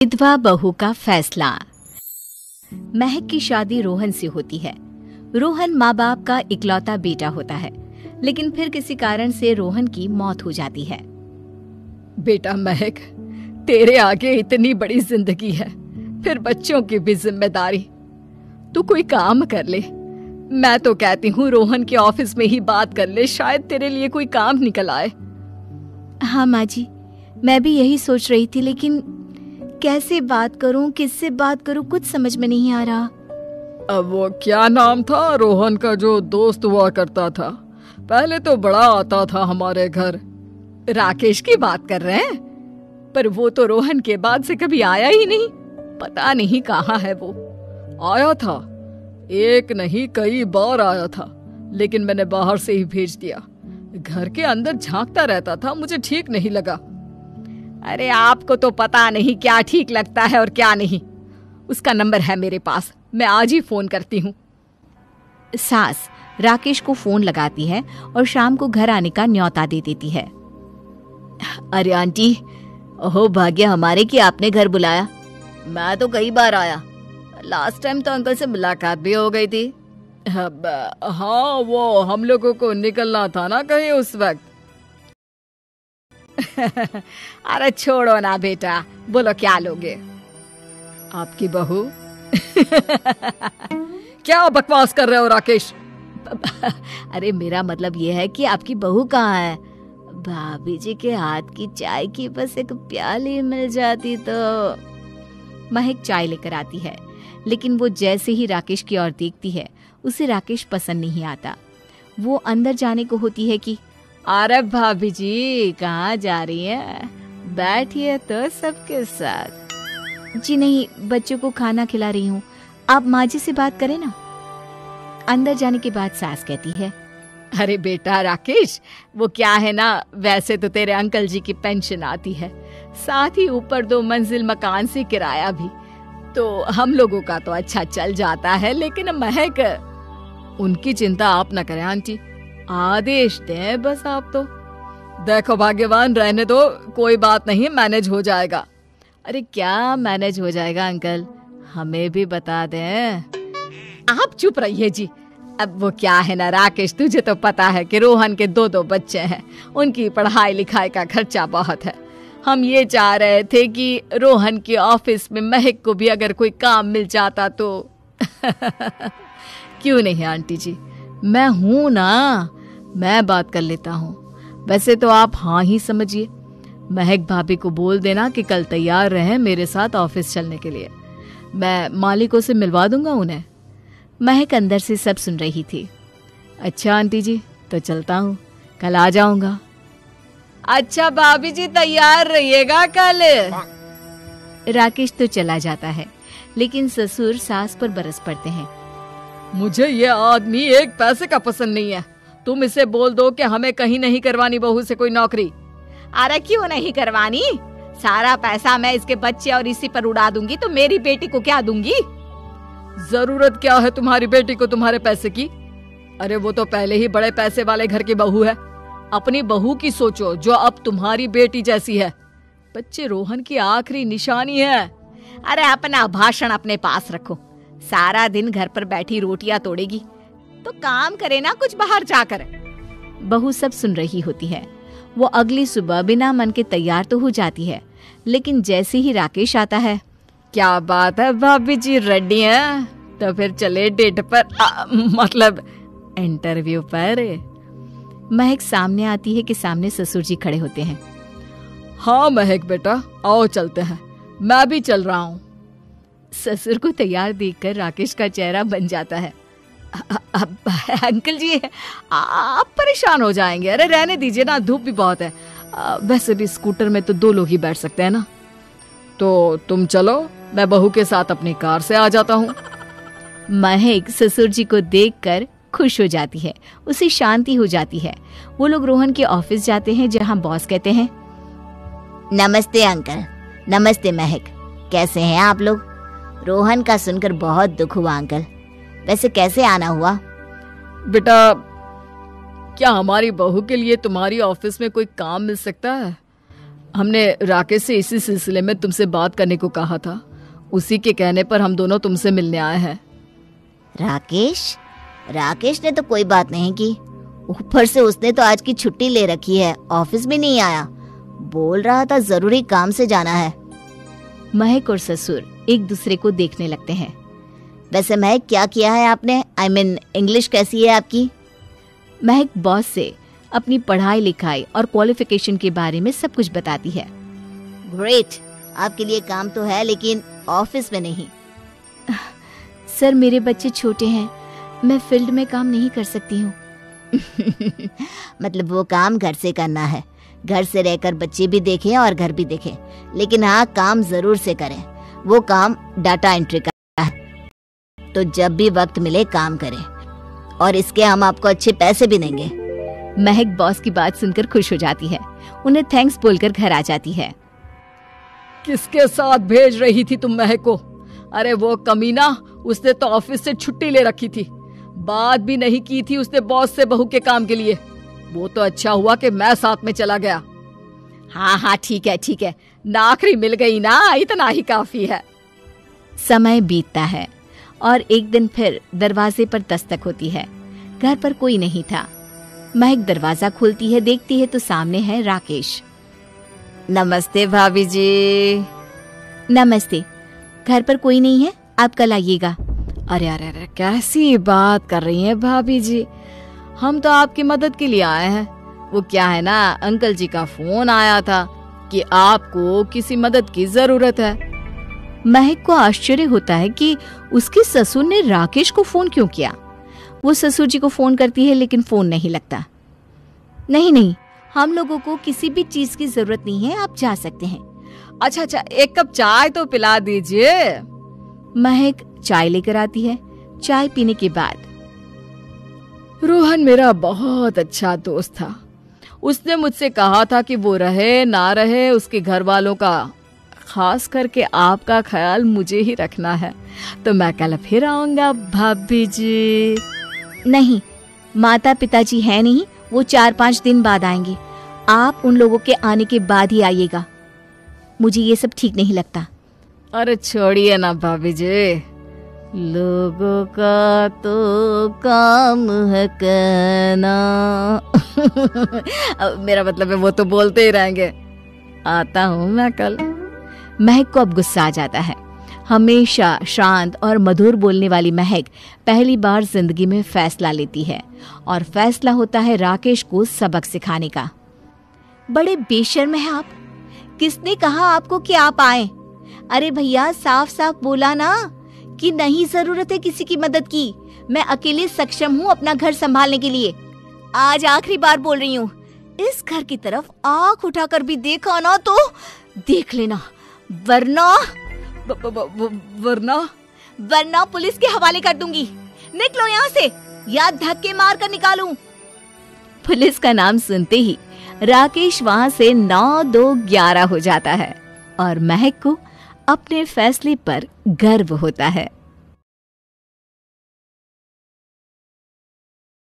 विधवा बहू का फैसला। महक की शादी रोहन से होती है। रोहन माँ बाप का इकलौता बेटा होता है, लेकिन फिर किसी कारण से रोहन की मौत हो जाती है। बेटा महक, तेरे आगे इतनी बड़ी जिंदगी है, फिर बच्चों की भी जिम्मेदारी। तू कोई काम कर ले। मैं तो कहती हूँ रोहन के ऑफिस में ही बात कर ले, शायद तेरे लिए कोई काम निकल आए। हाँ माँ जी, मैं भी यही सोच रही थी, लेकिन कैसे बात करूं, किससे बात करूं, कुछ समझ में नहीं आ रहा। अब वो क्या नाम था रोहन का जो दोस्त हुआ करता था, पहले तो बड़ा आता था हमारे घर। राकेश की बात कर रहे हैं? पर वो तो रोहन के बाद से कभी आया ही नहीं, पता नहीं कहाँ है वो। आया था, एक नहीं कई बार आया था, लेकिन मैंने बाहर से ही भेज दिया। घर के अंदर झांकता रहता था, मुझे ठीक नहीं लगा। अरे आपको तो पता नहीं क्या ठीक लगता है और क्या नहीं। उसका नंबर है मेरे पास, मैं आज ही फोन करती हूँ। सास राकेश को फोन लगाती है और शाम को घर आने का न्योता दे देती है। अरे आंटी, ओहो भाग्य हमारे कि आपने घर बुलाया। मैं तो कई बार आया, लास्ट टाइम तो अंकल से मुलाकात भी हो गई थी। हाँ, वो हम लोगों को निकलना था ना कहीं उस वक्त। अरे छोड़ो ना बेटा, बोलो क्या लोगे? आपकी बहू। क्या बकवास कर रहे हो राकेश? अरे मेरा मतलब ये है कि आपकी बहू कहाँ है? भाभी जी के हाथ की चाय की बस एक प्याली मिल जाती तो। महक चाय लेकर आती है, लेकिन वो जैसे ही राकेश की ओर देखती है, उसे राकेश पसंद नहीं आता। वो अंदर जाने को होती है कि अरे भाभी जी कहाँ जा रही है, बैठिए तो सबके साथ। जी नहीं, बच्चों को खाना खिला रही हूँ, आप माँ जी से बात करें ना। अंदर जाने के बाद सास कहती है, अरे बेटा राकेश, वो क्या है ना, वैसे तो तेरे अंकल जी की पेंशन आती है, साथ ही ऊपर 2 मंजिल मकान से किराया भी, तो हम लोगों का तो अच्छा चल जाता है। लेकिन महक, उनकी चिंता आप न करें आंटी, आदेश दें बस आप तो। देखो भाग्यवान, रहने दो, कोई बात नहीं, मैनेज हो जाएगा। अरे क्या मैनेज हो जाएगा अंकल, हमें भी बता दें। आप चुप रहिए जी। अब वो क्या है ना राकेश, तुझे तो पता है कि रोहन के 2 बच्चे हैं, उनकी पढ़ाई लिखाई का खर्चा बहुत है। हम ये चाह रहे थे कि रोहन के ऑफिस में महक को भी अगर कोई काम मिल जाता तो। क्यों नहीं आंटी जी, मैं हूं ना, मैं बात कर लेता हूँ। वैसे तो आप हाँ ही समझिए। महक भाभी को बोल देना कि कल तैयार रहें मेरे साथ ऑफिस चलने के लिए, मैं मालिकों से मिलवा दूंगा उन्हें। महक अंदर से सब सुन रही थी। अच्छा आंटी जी, तो चलता हूँ, कल आ जाऊंगा। अच्छा भाभी जी, तैयार रहिएगा कल। राकेश तो चला जाता है, लेकिन ससुर सास पर बरस पड़ते हैं। मुझे ये आदमी एक पैसे का पसंद नहीं है, तुम इसे बोल दो कि हमें कहीं नहीं करवानी बहू से कोई नौकरी। अरे क्यों नहीं करवानी, सारा पैसा मैं इसके बच्चे और इसी पर उड़ा दूंगी, तो मेरी बेटी को क्या दूंगी? जरूरत क्या है तुम्हारी बेटी को तुम्हारे पैसे की? अरे वो तो पहले ही बड़े पैसे वाले घर की बहू है। अपनी बहू की सोचो जो अब तुम्हारी बेटी जैसी है। बच्चे रोहन की आखिरी निशानी है। अरे अपना भाषण अपने पास रखो, सारा दिन घर पर बैठी रोटियां तोड़ेगी, तो काम करे ना कुछ बाहर जाकर। बहू सब सुन रही होती है। वो अगली सुबह बिना मन के तैयार तो हो जाती है, लेकिन जैसे ही राकेश आता है, क्या बात है भाभी जी, रेडी हैं? तो फिर चले डेट पर, मतलब इंटरव्यू पर। महक सामने आती है कि सामने ससुर जी खड़े होते हैं। हाँ महक बेटा, आओ चलते हैं, मैं भी चल रहा हूँ। ससुर को तैयार देखकर राकेश का चेहरा बन जाता है। अंकल जी, आप परेशान हो जाएंगे। अरे रहने दीजिए ना, धूप भी बहुत है। वैसे भी स्कूटर में तो 2 लोग ही बैठ सकते हैं ना। तो तुम चलो, मैं बहू के साथ अपनी कार से आ जाता हूँ। महक ससुर जी को देखकर खुश हो जाती है, उसे शांति हो जाती है। वो लोग रोहन के ऑफिस जाते हैं, जहाँ बॉस कहते हैं, नमस्ते अंकल। नमस्ते महक, कैसे हैं आप लोग? रोहन का सुनकर बहुत दुख हुआ अंकल, वैसे कैसे आना हुआ? बेटा, क्या हमारी बहू के लिए तुम्हारी ऑफिस में कोई काम मिल सकता है? हमने राकेश से इसी सिलसिले में तुमसे बात करने को कहा था। उसी के कहने पर हम दोनों तुमसे मिलने आए हैं। राकेश ने तो कोई बात नहीं की। ऊपर से उसने तो आज की छुट्टी ले रखी है, ऑफिस भी नहीं आया। बोल रहा था जरूरी काम से जाना है। महक और ससुर एक दूसरे को देखने लगते हैं। वैसे महक, क्या किया है आपने? I mean, इंग्लिश कैसी है आपकी? महक बॉस से अपनी पढ़ाई लिखाई और क्वालिफिकेशन के बारे में सब कुछ बताती है। ग्रेट, आपके लिए काम तो है लेकिन ऑफिस में नहीं। सर, मेरे बच्चे छोटे हैं, मैं फील्ड में काम नहीं कर सकती हूँ। मतलब वो काम घर से करना है, घर से रहकर बच्चे भी देखें और घर भी देखें, लेकिन हाँ, काम जरूर से करें। वो काम डाटा एंट्री का है, तो जब भी वक्त मिले काम करें, और इसके हम आपको अच्छे पैसे भी देंगे। महक बॉस की बात सुनकर खुश हो जाती है, उन्हें थैंक्स बोलकर घर आ जाती है। किसके साथ भेज रही थी तुम महक को? अरे वो कमीना, उसने तो ऑफिस से छुट्टी ले रखी थी, बात भी नहीं की थी उसने बॉस से बहू के काम के लिए। वो तो अच्छा हुआ कि मैं साथ में चला गया। हाँ, ठीक है, नौकरी मिल गई ना, इतना ही काफी है। समय बीतता है और एक दिन फिर दरवाजे पर दस्तक होती है। घर पर कोई नहीं था। महक दरवाजा खोलती है, देखती है तो सामने है राकेश। नमस्ते भाभी जी। नमस्ते, घर पर कोई नहीं है, आप कल आइएगा। अरे, कैसी बात कर रही हैं भाभी जी, हम तो आपकी मदद के लिए आए हैं। वो क्या है ना, अंकल जी का फोन आया था कि आपको किसी मदद की जरूरत है। महक को आश्चर्य होता है कि उसके ससुर ने राकेश को फोन क्यों किया। वो ससुर जी को फोन करती है लेकिन फोन नहीं लगता। नहीं, हम लोगों को किसी भी चीज की जरूरत नहीं है, आप जा सकते हैं। अच्छा, एक कप चाय तो पिला दीजिए। महक चाय लेकर आती है। चाय पीने के बाद, रोहन मेरा बहुत अच्छा दोस्त था। उसने मुझसे कहा था कि वो रहे ना रहे, उसके घर वालों का, खास करके आपका ख्याल मुझे ही रखना है। तो मैं कल फिर आऊंगा भाभी जी। नहीं, माता पिताजी है नहीं, वो 4-5 दिन बाद आएंगे। आप उन लोगों के आने के बाद ही आइएगा। मुझे ये सब ठीक नहीं लगता। अरे छोड़िए ना भाभी जी, लोगों का तो काम है कहना। मेरा मतलब है वो तो बोलते ही रहेंगे। आता हूँ मैं कल। महक को अब गुस्सा आ जाता है। हमेशा शांत और मधुर बोलने वाली महक पहली बार जिंदगी में फैसला लेती है, और फैसला होता है राकेश को सबक सिखाने का। बड़े बेशर्म हैं आप। किसने कहा आपको कि आप आए? अरे भैया, साफ साफ बोला ना कि नहीं जरूरत है किसी की मदद की। मैं अकेले सक्षम हूँ अपना घर संभालने के लिए। आज आखिरी बार बोल रही हूँ, इस घर की तरफ आंख उठाकर भी देखा ना तो देख लेना, वरना पुलिस के हवाले कर दूंगी। निकलो यहाँ से, या धक्के मार कर निकालूं। पुलिस का नाम सुनते ही राकेश वहां से 9-2-11 हो जाता है, और महक को अपने फैसले पर गर्व होता है।